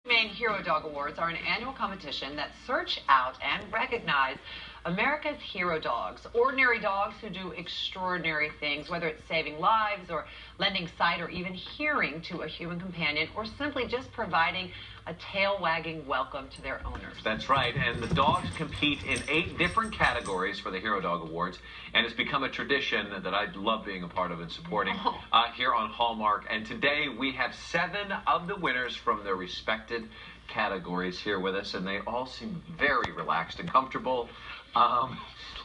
Maine Hero Dog Awards are an annual competition that search out and recognize America's hero dogs, ordinary dogs who do extraordinary things, whether it's saving lives or lending sight or even hearing to a human companion, or simply just providing a tail-wagging welcome to their owners. That's right, and the dogs compete in 8 different categories for the Hero Dog Awards, and it's become a tradition that I love being a part of and supporting here on Hallmark. And today we have 7 of the winners from their respected categories here with us, and they all seem very relaxed and comfortable.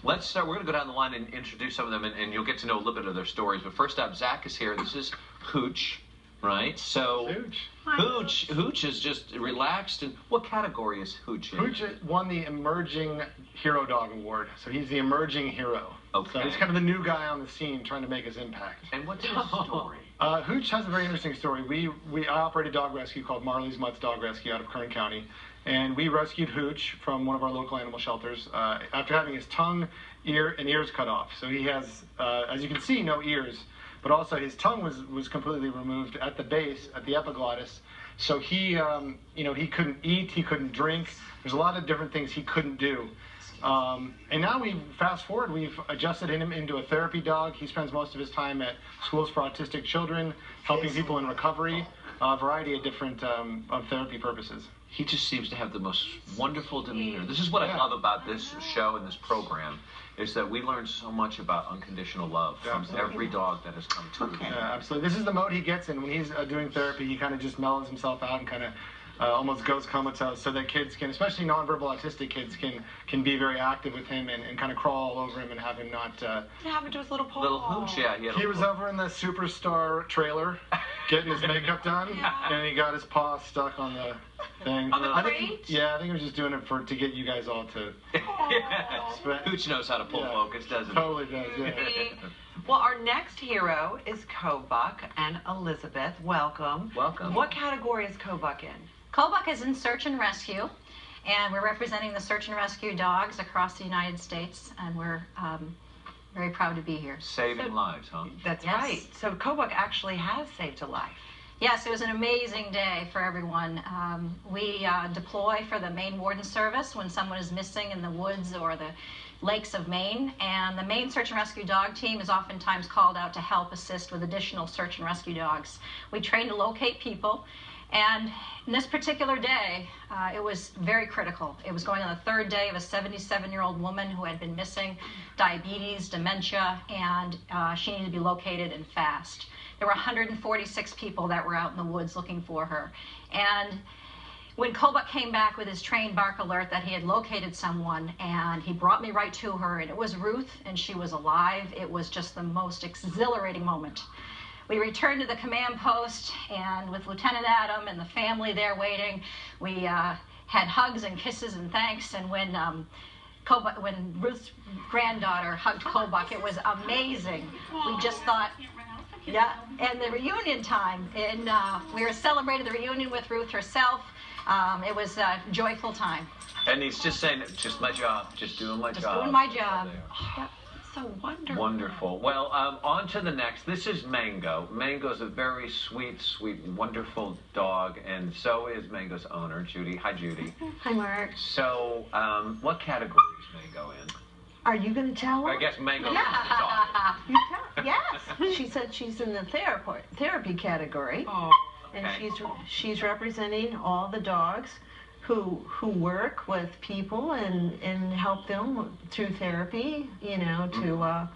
Let's start. We're going to go down the line and introduce some of them, and you'll get to know a little bit of their stories. But first up, Zach is here. This is Hooch, right? So Hooch is just relaxed. And what category is Hooch in? Hooch won the Emerging Hero Dog Award, so he's the emerging hero. Okay. So he's kind of the new guy on the scene trying to make his impact. And what's his story? Hooch has a very interesting story. I operate a dog rescue called Marley's Mutts Dog Rescue out of Kern County, and we rescued Hooch from one of our local animal shelters after having his tongue, ear, and ears cut off. So he has, as you can see, no ears, but also his tongue was completely removed at the base, at the epiglottis. So he he couldn't eat, he couldn't drink. There's a lot of different things he couldn't do. And now fast forward, we've adjusted him into a therapy dog. He spends most of his time at schools for autistic children, helping people in recovery, a variety of different of therapy purposes. He just seems to have the most wonderful demeanor. This is what I love about this show and this program, is that we learn so much about unconditional love from every dog that has come to him. Yeah, absolutely. This is the mode he gets in. When he's doing therapy, he kind of just mellows himself out and kind of almost goes comatose, so that kids can, especially nonverbal autistic kids, can be very active with him and kind of crawl all over him and have him not... What happened to his little paw? Little Hooch, yeah. He was over in the Superstar trailer getting his makeup done, and he got his paw stuck on the thing. I think he was just doing it to get you guys all to... Hooch knows how to pull focus, doesn't he? Totally does, yeah. Well, our next hero is Kobuk and Elizabeth. Welcome. Welcome. What category is Kobuk in? Kobuk is in search and rescue, and we're representing the search and rescue dogs across the United States, and we're very proud to be here. Saving lives, huh? That's right. So Kobuk actually has saved a life. Yes, it was an amazing day for everyone. We deploy for the Maine Warden Service when someone is missing in the woods or the lakes of Maine, and the Maine Search and Rescue Dog Team is oftentimes called out to help assist with additional search and rescue dogs. We train to locate people, and in this particular day, it was very critical. It was going on the 3rd day of a 77-year-old woman who had been missing, diabetes, dementia, and she needed to be located and fast. There were 146 people that were out in the woods looking for her. And when Kobuk came back with his trained bark alert that he had located someone, and he brought me right to her, and it was Ruth, and she was alive, it was just the most exhilarating moment. We returned to the command post, and with Lieutenant Adam and the family there waiting, we had hugs and kisses and thanks, and when Ruth's granddaughter hugged Kobuk, it was amazing. We just thought, and the reunion time, and we were celebrating the reunion with Ruth herself. It was a joyful time. And he's just saying, just my job, just doing my job. Just doing my job. So wonderful. Wonderful. Well, on to the next. This is Mango. Mango's a very sweet, wonderful dog, and so is Mango's owner, Judy. Hi, Judy. Hi, Mark. So, what category is Mango in? Are you going to tell her? I guess Mango is the dog. You tell her? Yes. She said she's in the therapy category. Oh, okay. And she's representing all the dogs who work with people and help them through therapy, to...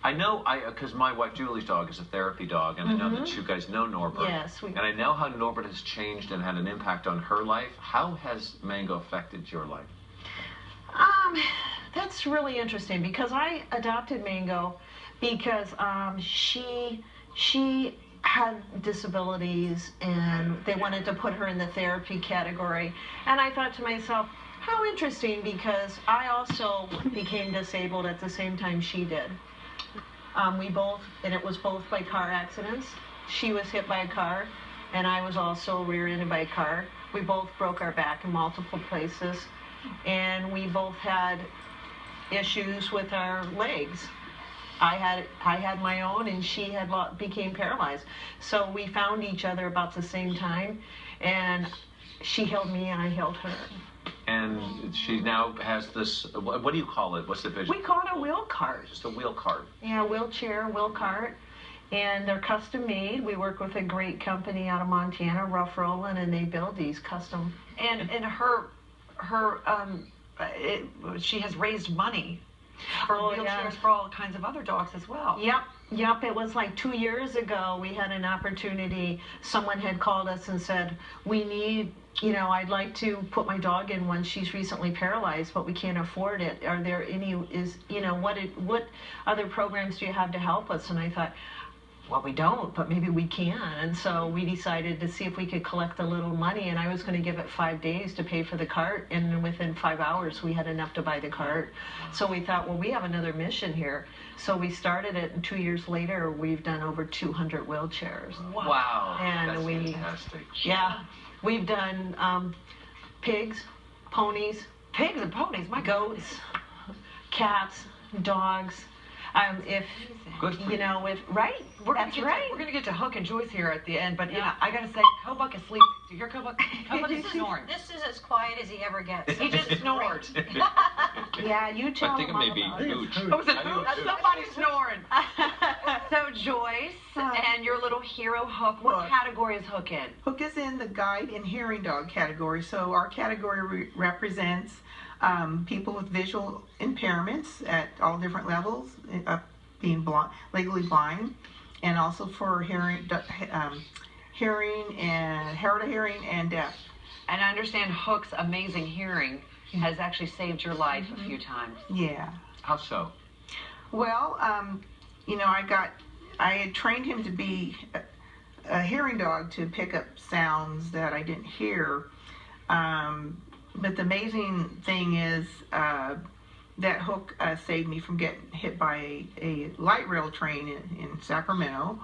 I know, because my wife Julie's dog is a therapy dog, and I know that you guys know Norbert. Yes. And I know how Norbert has changed and had an impact on her life. How has Mango affected your life? That's really interesting, because I adopted Mango because she had disabilities, and they wanted to put her in the therapy category. And I thought to myself, how interesting, because I also became disabled at the same time she did. And it was both by car accidents. She was hit by a car, and I was also rear-ended by a car. We both broke our back in multiple places, and we both had issues with our legs. I had my own, and she became paralyzed. So we found each other about the same time, And she held me and I held her. And she now has this, what do you call it? What's the vision? We call it a wheel cart. Just a wheel cart. Yeah, wheelchair, wheel cart. And they're custom made. We work with a great company out of Montana, Rough Rollin', and they build these custom. And she has raised money for wheelchairs yeah. for all kinds of other dogs as well. Yep. It was like 2 years ago. We had an opportunity. Someone had called us and said, we need, I'd like to put my dog in one. She's recently paralyzed, but we can't afford it. Are there any, what other programs do you have to help us? And I thought, well, we don't, but maybe we can. And so we decided to see if we could collect a little money, and I was going to give it 5 days to pay for the cart, and within 5 hours we had enough to buy the cart. So we thought, well, we have another mission here. So we started it, and 2 years later we've done over 200 wheelchairs. Wow. And that's we, fantastic. yeah, we've done pigs, ponies, Pigs and ponies, my goats, cats, dogs. If Good for you. right, that's right. We're gonna get to Hook and Joyce here at the end, but I gotta say, Kobuk is sleeping. Do you hear Kobuk? Kobuk is snoring. This is as quiet as he ever gets. He just snored. Yeah, you tell I think him it may all be about it. Hooch. Oh, was it I think Hook? it was Hooch. Somebody snoring. So Joyce and your little hero Hook, what Hook. category is Hook in? Hook is in the guide and hearing dog category. So our category represents people with visual impairments at all different levels, being legally blind, and also for hearing and hard of hearing and deaf. And I understand Hook's amazing hearing has actually saved your life a few times. Yeah. How so? Well, I had trained him to be a hearing dog to pick up sounds that I didn't hear. But the amazing thing is that Hook saved me from getting hit by a light rail train in Sacramento.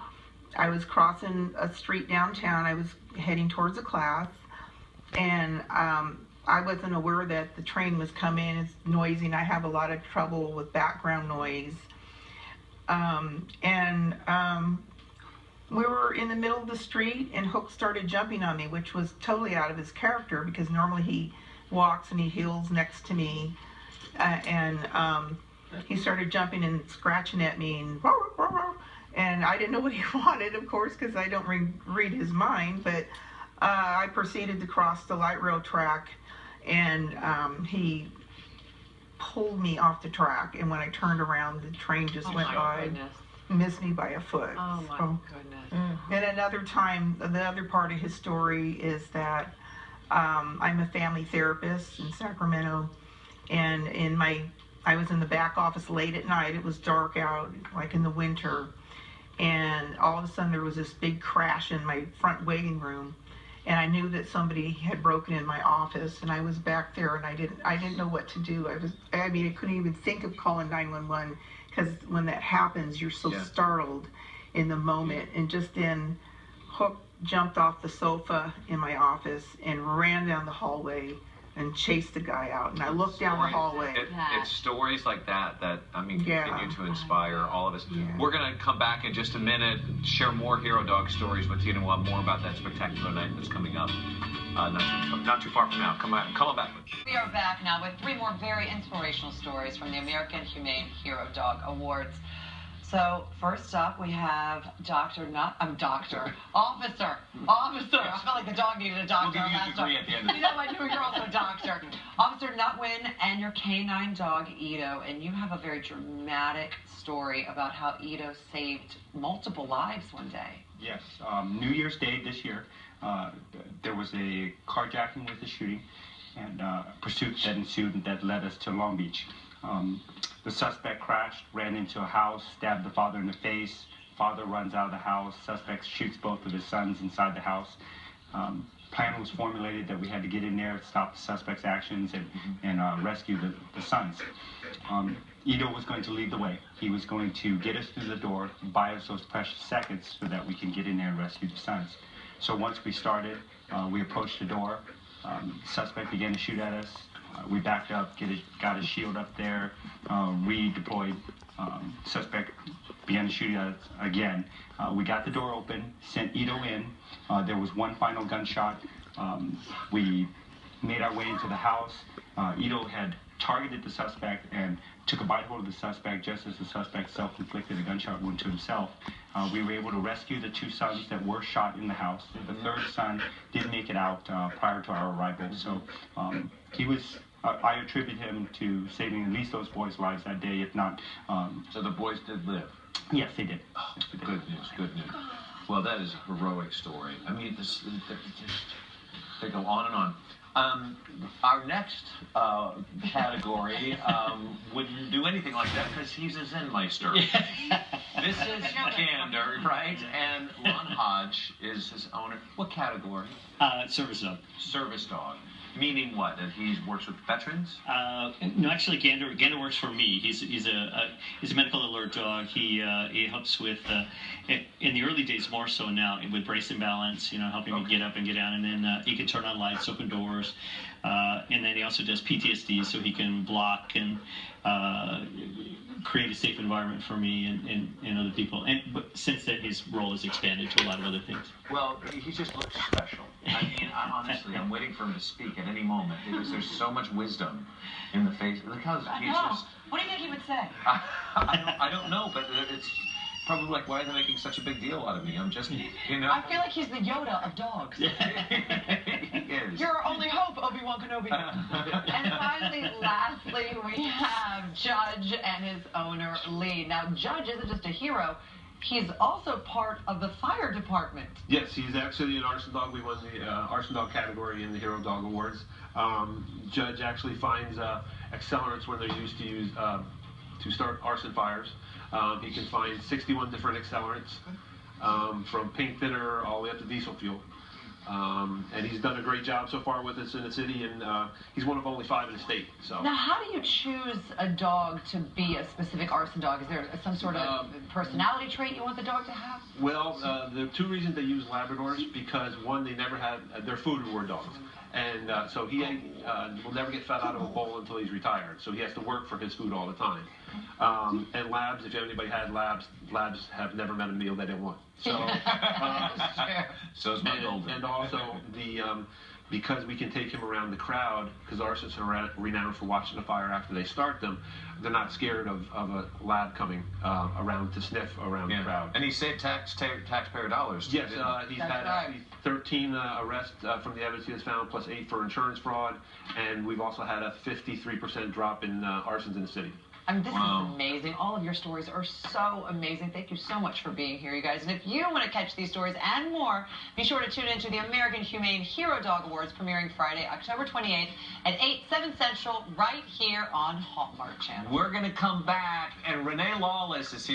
I was crossing a street downtown. I was heading towards a class, and I wasn't aware that the train was coming. It's noisy, and I have a lot of trouble with background noise. We were in the middle of the street, and Hook started jumping on me, which was totally out of his character, because normally he walks and he heels next to me. He started jumping and scratching at me, and I didn't know what he wanted, of course, because I don't read his mind, but I proceeded to cross the light rail track, and he pulled me off the track, and when I turned around, the train just went by, missed me by a foot. Oh my goodness. And another time, the other part of his story is that I'm a family therapist in Sacramento, and I was in the back office late at night. It was dark out, like in the winter, and all of a sudden there was this big crash in my front waiting room, and I knew that somebody had broken in my office, and I was back there, and I didn't know what to do. I couldn't even think of calling 911, because when that happens, you're so startled in the moment. And just then, Hook jumped off the sofa in my office and ran down the hallway and chased the guy out. And I looked down the hallway. It's stories like that continue to inspire all of us. Yeah. We're going to come back in just a minute, share more hero dog stories with you, and we'll have more about that spectacular night that's coming up not too far from now. Come on back. We are back now with 3 more very inspirational stories from the American Humane Hero Dog Awards. So first up, we have Officer. I felt like the dog needed a doctor. We'll give you a degree at the end of You know what? You're also a doctor. Officer Nutwin and your canine dog Ito, and you have a very dramatic story about how Ito saved multiple lives one day. Yes, New Year's Day this year, there was a carjacking with a shooting and pursuit that ensued and that led us to Long Beach. The suspect crashed, ran into a house, stabbed the father in the face. Father runs out of the house. Suspect shoots both of his sons inside the house. Plan was formulated that we had to get in there, stop the suspect's actions, and rescue the sons. Ito was going to lead the way. He was going to get us through the door, buy us those precious seconds so that we can get in there and rescue the sons. So once we started, we approached the door. Suspect began to shoot at us. We backed up, got his shield up there, redeployed. Suspect began to shoot at us again. We got the door open, sent Ito in. There was one final gunshot. We made our way into the house. Ito had targeted the suspect and took a bite hold of the suspect just as the suspect self-inflicted a gunshot wound to himself. We were able to rescue the 2 sons that were shot in the house. The 3rd son did make it out prior to our arrival. So he was, I attribute him to saving at least those boys' lives that day, if not. So the boys did live? Yes, they did. Oh, good news, good news. Well, that is a heroic story. I mean, they go on and on. Our next category wouldn't do anything like that because he's a Zen Meister. This is Gander, right? And Lon Hodge is his owner. What category? Service dog. Service dog. Meaning what? That he works with veterans? No, actually, Gander works for me. He's a medical alert dog. He helps with in the early days more so now with brace and balance. Helping me get up and get down, and then he can turn on lights, open doors, and then he also does PTSD, so he can block and create a safe environment for me and other people. But since then, his role has expanded to a lot of other things. Well, he just looks special. I mean, honestly, I'm waiting for him to speak at any moment because there's so much wisdom in the face. Look how he's just. What do you think he would say? I don't know, but it's probably like, why are they making such a big deal out of me? I'm just, I feel like he's the Yoda of dogs. He is. You're our only hope, Obi-Wan Kenobi. And finally, lastly, we have Judge and his owner, Lee. Now, Judge isn't just a hero. He's also part of the fire department. Yes, he's actually an arson dog. We won the arson dog category in the Hero Dog Awards. Judge actually finds accelerants when they're used to use to start arson fires. He can find 61 different accelerants, from paint thinner all the way up to diesel fuel. And he's done a great job so far with us in the city, and he's one of only 5 in the state. So. Now, how do you choose a dog to be a specific arson dog? Is there some sort of personality trait you want the dog to have? Well, the 2 reasons they use Labradors, because 1, they never had, they're food reward dogs. And so he will never get fed out of a bowl until he's retired. So he has to work for his food all the time. And Labs, if anybody had Labs have never met a meal they didn't want. So, so is my golden. And also because we can take him around the crowd, because arsonists are renowned for watching the fire after they start them, they're not scared of a lab coming around to sniff around the crowd. And he saved taxpayer dollars. Yes, he's had actually 13 arrests from the evidence he has found, plus 8 for insurance fraud, and we've also had a 53% drop in arsons in the city. I mean, this is amazing. All of your stories are so amazing. Thank you so much for being here, you guys. And if you want to catch these stories and more, be sure to tune into the American Humane Hero Dog Awards premiering Friday, October 28th at 7 Central, right here on Hallmark Channel. We're going to come back, and Renee Lawless is here.